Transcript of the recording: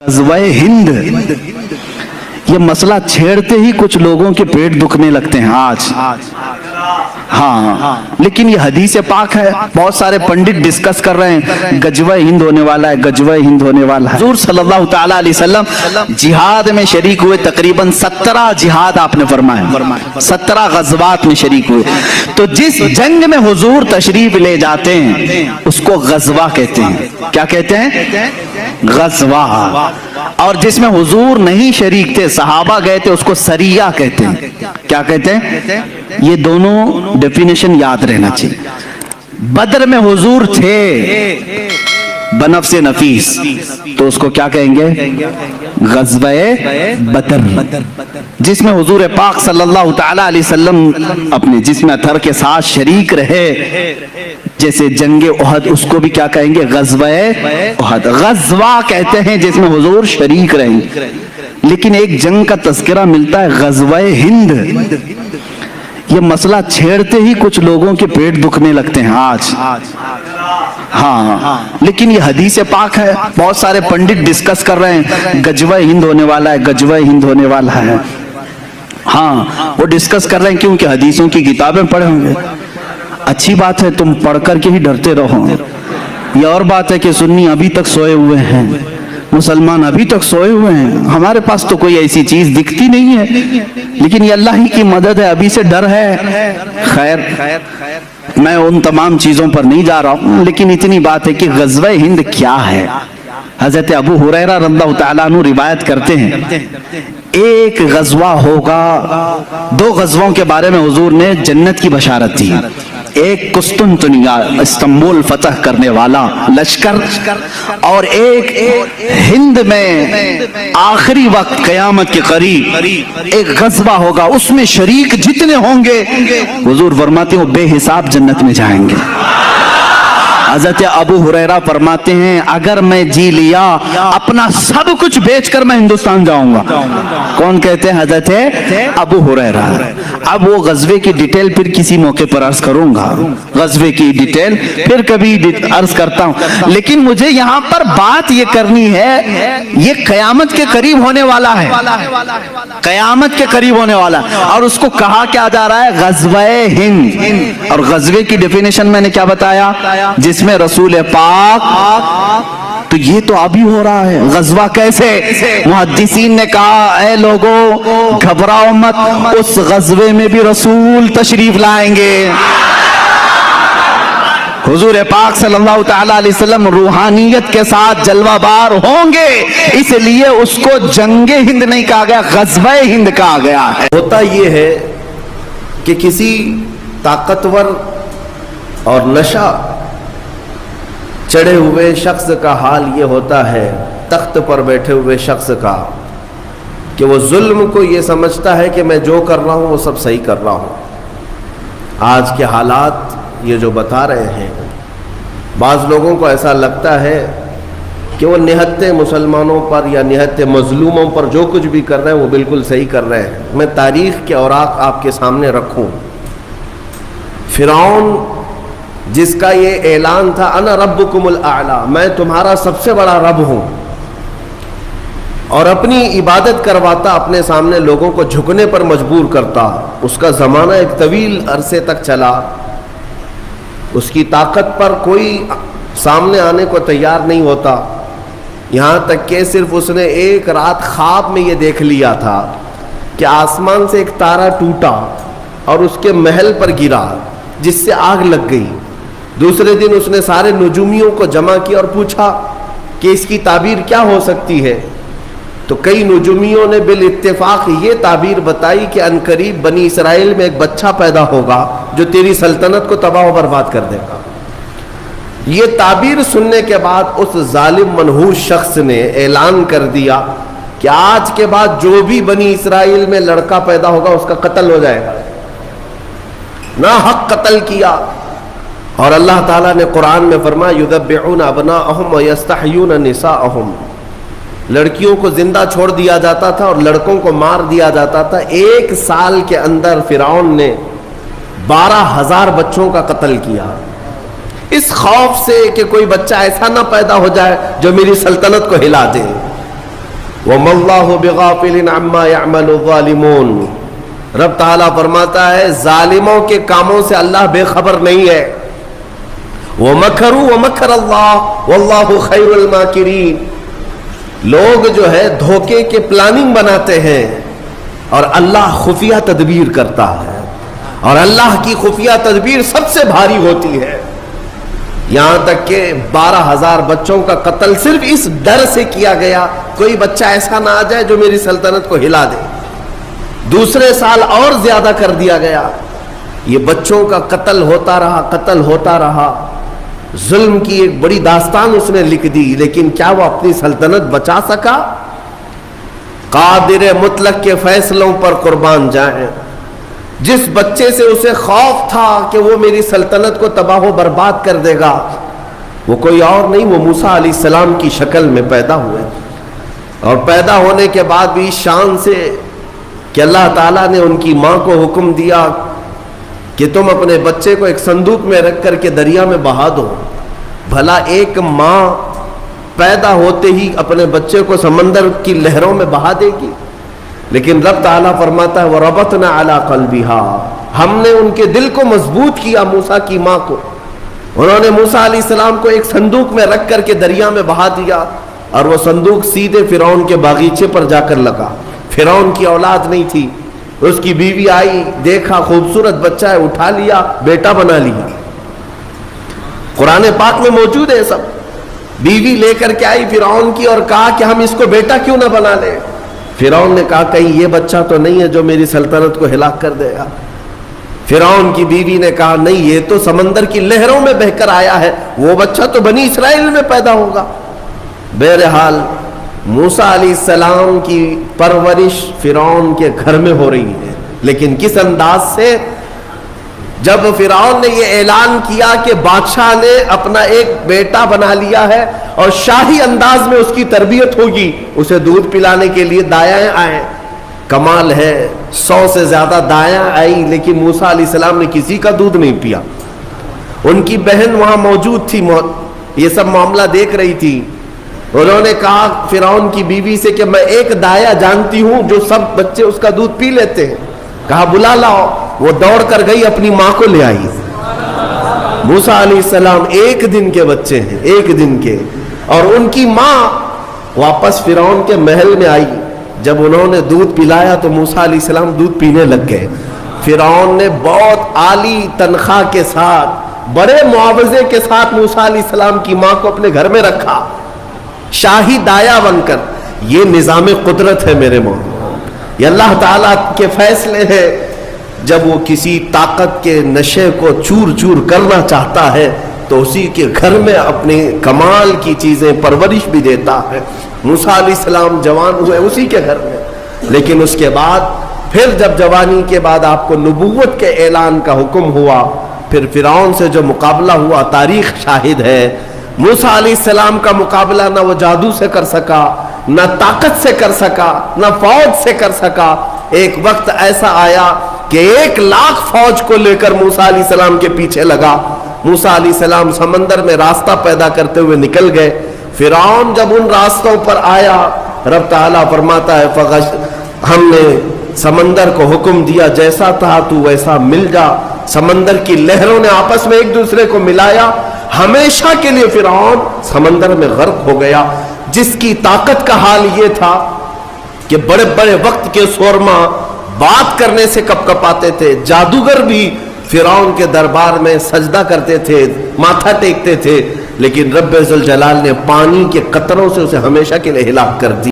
ग़ज़वा हिंद, ये मसला छेड़ते ही कुछ लोगों के पेट दुखने लगते हैं आज। हाँ, लेकिन ये हदीस पाक है, बहुत सारे पंडित डिस्कस कर रहे हैं ग़ज़वा हिंद होने वाला है, ग़ज़वा हिंद होने वाला है। हुज़ूर सल्लल्लाहु तआला अलैहि वसल्लम जिहाद में शरीक हुए, तकरीबन 17 जिहाद आपने फरमाया, 17 ग़ज़वात में शरीक हुए। तो जिस जंग में हुजूर तशरीफ ले जाते हैं उसको ग़ज़वा कहते हैं। क्या कहते हैं? ग़ज़वा। और जिसमें हुजूर नहीं शरीक थे, सहाबा गए थे, उसको सरिया कहते हैं। क्या कहते हैं? ये दोनों डेफिनेशन याद रहना चाहिए। बदर में हुजूर थे बनफ्से नफीस, तो उसको क्या कहेंगे? ग़ज़वा बदर। जिसमें हुजूर पाक सल्लल्लाहु तआला अलैहि वसल्लम अपने जिस्म अतहर के साथ शरीक रहे, जैसे जंगे उहद, उसको भी क्या कहेंगे? ग़ज़वा उहद। ग़ज़वा कहते हैं जिसमें हुजूर शरीक रहे। लेकिन एक जंग का तज़किरा मिलता है ग़ज़वा हिंद, ये मसला छेड़ते ही कुछ लोगों के पेट दुखने लगते हैं आज। हाँ, लेकिन ये हदीस पाक है, बहुत सारे पंडित डिस्कस कर रहे हैं ग़ज़वा हिंद होने वाला है, ग़ज़वा हिंद होने वाला है। हाँ, वो डिस्कस कर रहे हैं क्योंकि हदीसों की किताबें पढ़े होंगे। अच्छी बात है, तुम पढ़ करके ही डरते रहो। ये और बात है कि सुन्नी अभी तक सोए हुए हैं, मुसलमान अभी तक सोए हुए हैं, हमारे पास तो कोई ऐसी चीज दिखती नहीं है, लेकिन ये अल्लाह ही की मदद है, अभी से डर है। खैर, मैं उन तमाम चीजों पर नहीं जा रहा हूँ, लेकिन इतनी बात है कि ग़ज़वा हिंद क्या है। हज़रत अबू हुरैरा रज़ियल्लाहु तआला अन्हु रिवायत करते हैं, एक ग़ज़वा होगा, 2 ग़ज़वों के बारे में हुजूर ने जन्नत की बशारत दी। एक कुस्तुनतुनिया, इस्तांबुल फतह करने वाला लश्कर, और एक हिंद में आखिरी वक्त क़यामत के करीब एक ग़ज़वा होगा, उसमें शरीक जितने होंगे हुजूर फरमाते हैं बेहिसाब जन्नत में जाएंगे। हज़रत अबू हुरैरा फरमाते हैं, अगर मैं जी लिया अपना सब कुछ बेचकर मैं हिंदुस्तान जाऊंगा। कौन कहते हैं? हज़रत अबू हुरैरा। अब वो ग़ज़वे की डिटेल फिर किसी मौके पर अर्ज करूंगा, ग़ज़वे की डिटेल फिर कभी अर्ज करता हूं, लेकिन मुझे यहाँ पर बात ये करनी है, ये क़यामत के करीब होने वाला है, क़यामत के करीब होने वाला, और उसको कहा क्या जा रहा है? ग़ज़वा हिंद। और ग़ज़वे की डेफिनेशन मैंने क्या बताया? जिसमें रसूल पाक, तो ये तो अभी हो रहा है। ग़ज़वा कैसे? मुहद्दिसीन ने कहा, ऐ लोगों घबराओ मत, उस ग़ज़वे में भी रसूल तशरीफ लाएंगे। हुजूर पाक सल्लल्लाहु तआला अलैहि वसल्लम रूहानियत के साथ जलवाबार होंगे, इसलिए उसको जंगे हिंद नहीं कहा गया, ग़ज़वा हिंद कहा गया है। होता ये है कि किसी ताकतवर और नशा चढ़े हुए शख्स का हाल ये होता है, तख्त पर बैठे हुए शख्स का, कि वो जुल्म को ये समझता है कि मैं जो कर रहा हूँ वो सब सही कर रहा हूँ। आज के हालात ये जो बता रहे हैं, बाज़ लोगों को ऐसा लगता है कि वो निहत्ते मुसलमानों पर या निहत्ते मजलूमों पर जो कुछ भी कर रहे हैं वो बिल्कुल सही कर रहे हैं। मैं तारीख़ के औराक आपके सामने रखूँ। फ़िरौन जिसका ये ऐलान था, अना रब्बुकुमुल आला, मैं तुम्हारा सबसे बड़ा रब हूँ, और अपनी इबादत करवाता, अपने सामने लोगों को झुकने पर मजबूर करता। उसका ज़माना एक तवील अरसे तक चला, उसकी ताकत पर कोई सामने आने को तैयार नहीं होता। यहाँ तक कि सिर्फ उसने एक रात ख्वाब में ये देख लिया था कि आसमान से एक तारा टूटा और उसके महल पर गिरा, जिससे आग लग गई। दूसरे दिन उसने सारे नुजूमियों को जमा किया और पूछा कि इसकी ताबीर क्या हो सकती है। तो कई नुजूमियों ने बिल इत्तेफाक ये ताबीर बताई कि अनकरीब बनी इसराइल में एक बच्चा पैदा होगा जो तेरी सल्तनत को तबाह बर्बाद कर देगा। ये ताबीर सुनने के बाद उस जालिम मनहूस शख्स ने ऐलान कर दिया कि आज के बाद जो भी बनी इसराइल में लड़का पैदा होगा उसका कत्ल हो जाएगा। ना हक कत्ल किया, और अल्लाह ताला ने कुरान में फरमाया, युज़ब्बिऊना अबनाअहुम व यस्तहयूना निसाअहुम, लड़कियों को जिंदा छोड़ दिया जाता था और लड़कों को मार दिया जाता था। 1 साल के अंदर फ़िरौन ने 12,000 बच्चों का कत्ल किया, इस खौफ से कि कोई बच्चा ऐसा ना पैदा हो जाए जो मेरी सल्तनत को हिला दे। وَمَا اللَّهُ بِغَافِلٍ عَمَّا يَعْمَلُ الظَّالِمُونَ. رب تعالیٰ فرماتا ہے ظالموں کے کاموں سے اللہ بے خبر نہیں ہے. وَمَكَرُوا وَمَكَرَ اللَّهُ وَاللَّهُ خَيْرُ الْمَاكِرِينَ. لوگ جو ہے دھوکے کے پلاننگ بناتے ہیں اور اللہ خفیہ تدبیر کرتا ہے, اور اللہ کی خفیہ تدبیر سب سے بھاری ہوتی ہے. یہاں تک کہ 12,000 بچوں کا قتل صرف اس ڈر سے کیا گیا کوئی بچہ ایسا نہ آ جائے جو میری سلطنت کو ہلا دے. دوسرے سال اور زیادہ کر دیا گیا. یہ بچوں کا قتل ہوتا رہا. ظلم کی ایک بڑی داستان اس نے لکھ دی, لیکن کیا وہ اپنی سلطنت بچا سکا؟ قادر مطلق کے فیصلوں پر قربان جائیں. جس بچے سے اسے خوف تھا کہ وہ میری سلطنت کو تباہ و برباد کر دے گا, وہ کوئی اور نہیں, وہ موسیٰ علیہ السلام کی شکل میں پیدا ہوئے. اور پیدا ہونے کے بعد بھی شان سے کہ اللہ تعالیٰ نے ان کی ماں کو حکم دیا کہ تم اپنے بچے کو ایک صندوق میں رکھ کر کے دریا میں بہا دو. بھلا ایک ماں پیدا ہوتے ہی اپنے بچے کو سمندر کی لہروں میں بہا دے گی؟ لیکن رب تعالیٰ فرماتا ہے وَرَبَطْنَا عَلَىٰ قَلْبِهَا, ہم نے ان کے دل کو مضبوط کیا. موسیٰ کی ماں کو انہوں نے موسیٰ علیہ السلام کو ایک صندوق میں رکھ کر کے دریا میں بہا دیا, اور وہ صندوق سیدھے فرعون کے باغیچے پر جا کر لگا. فرعون کی اولاد نہیں تھی, اس کی بیوی آئی, دیکھا خوبصورت بچہ ہے, اٹھا لیا, بیٹا بنا لیا. قرآن پاک میں موجود ہے سب. بیوی لے کر کے آئی فرعون کی اور کہا کہ ہم اس کو بیٹا کیوں نہ بنا لیں. فرعون نے کہا کہیں یہ بچہ تو نہیں ہے جو میری سلطنت کو ہلاک کر دے گا. فرعون کی بیوی نے کہا نہیں, یہ تو سمندر کی لہروں میں بہ کر آیا ہے, وہ بچہ تو بنی اسرائیل میں پیدا ہوگا. بہرحال موسیٰ علیہ السلام کی پرورش فرعون کے گھر میں ہو رہی ہے, لیکن کس انداز سے؟ جب فرعون نے یہ اعلان کیا کہ بادشاہ نے اپنا ایک بیٹا بنا لیا ہے اور شاہی انداز میں اس کی تربیت ہوگی, اسے دودھ پلانے کے لیے دایاں آئے. کمال ہے, 100 سے زیادہ دایاں آئی, لیکن موسیٰ علیہ السلام نے کسی کا دودھ نہیں پیا. ان کی بہن وہاں موجود تھی, یہ سب معاملہ دیکھ رہی تھی. انہوں نے کہا فرعون کی بیوی سے کہ میں ایک دایا جانتی ہوں جو سب بچے اس کا دودھ پی لیتے ہیں. کہا بلا لاؤ. وہ دوڑ کر گئی, اپنی ماں کو لے آئی. موسیٰ علیہ السلام 1 دن کے بچے ہیں, 1 دن کے, اور ان کی ماں واپس فرعون کے محل میں آئی. جب انہوں نے دودھ پلایا تو موسیٰ علیہ السلام دودھ پینے لگ گئے. فرعون نے بہت عالی تنخواہ کے ساتھ, بڑے معاوضے کے ساتھ موسیٰ علیہ السلام کی ماں کو اپنے گھر میں رکھا, شاہی دایا بن کر. یہ نظام قدرت ہے میرے مولا, یہ اللہ تعالیٰ کے فیصلے ہیں. جب وہ کسی طاقت کے نشے کو چور چور کرنا چاہتا ہے تو اسی کے گھر میں اپنے کمال کی چیزیں پرورش بھی دیتا ہے. موسیٰ علیہ السلام جوان ہوئے اسی کے گھر میں, لیکن اس کے بعد پھر جب جوانی کے بعد آپ کو نبوت کے اعلان کا حکم ہوا, پھر فرعون سے جو مقابلہ ہوا تاریخ شاہد ہے. موسیٰ علیہ السلام کا مقابلہ نہ وہ جادو سے کر سکا, نہ طاقت سے کر سکا, نہ فوج سے کر سکا. ایک وقت ایسا آیا کہ 1,00,000 فوج کو لے کر موسیٰ علیہ السلام کے پیچھے لگا. موسیٰ علیہ السلام سمندر میں راستہ پیدا کرتے ہوئے نکل گئے. فرعون جب ان راستوں پر آیا, رب تعالیٰ فرماتا ہے ہم نے سمندر کو حکم دیا جیسا تھا تو ویسا مل جا. سمندر کی لہروں نے آپس میں ایک دوسرے کو ملایا. ہمیشہ کے لیے فرعون سمندر میں غرق ہو گیا, جس کی طاقت کا حال یہ تھا کہ بڑے بڑے وقت کے سورما بات کرنے سے کپ کپاتے تھے. جادوگر بھی فرعون کے دربار میں سجدہ کرتے تھے, ماتھا ٹیکتے تھے, لیکن رب ذوالجلال نے پانی کے قطروں سے اسے ہمیشہ کے لیے ہلاک کر دی.